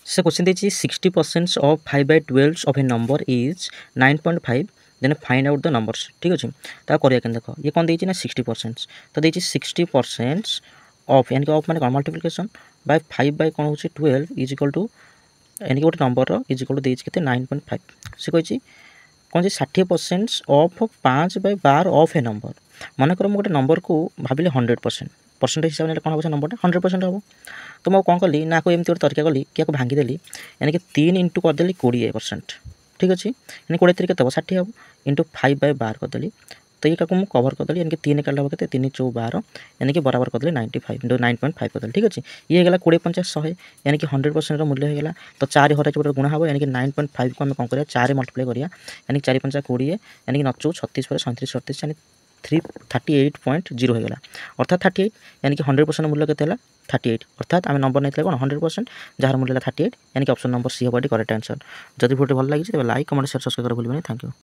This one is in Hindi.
से क्वेश्चन देखिए 60% of 5/12 of a number is 9.5 then find out the numbers ठीक अच्छे तो करिया के देख ये कौन देखिए ना 60% तो देखिए 60% ऑफ यानी कि ऑफ मैंने मल्टीप्लिकेशन बाय 5 बाय कौन हो 12 इज इक्वल टू यानी कि गोटे नंबर इज इक्वल टू देखिए के 9.5 से कही कौन 60% ऑफ 5/12 ऑफ ए नंबर मनकर मुझे गोटे नंबर को भाविले 100% परसेंटेज हिसाब से कौन हम नंबर 100% हम तो मैं कौन कली ना को एमती गोटे तरीका कली कि भांगीदेली यानी कि 3 इंटू करदेली 20% ठीक अच्छे यानी 20 तरीके तब 60 हम इंटू 5/12 करदेली तो ये मुझे कवर करदेली यानी कि 3 काटा हम के 3 चौ 12 यानी कि बराबर करदेली 95 इंटू 9.5 करदेली ठीक अच्छे ये होगा 20 50 100 यानी कि 100% मूल्य होगा तो 4 हर गोटे गुणा हम यानी कि 9.5 को आम कौन कर 4 मल्टीप्लाई करा यानी 4 5 20 यानी कि 9 36 पर 37 38 यानी 338.0 होगा अर्थात 38 यानी कि 100% मूल्य के 38 अर्थात आम नंबर नहीं कौन 100% जार मूल्य 38 यानी कि ऑप्शन नंबर सी हम करेक्ट आंसर जब वीडियो भल लगी तेज लाइक कमेंट शेयर सब्सक्राइब कर भूल थैंक यू।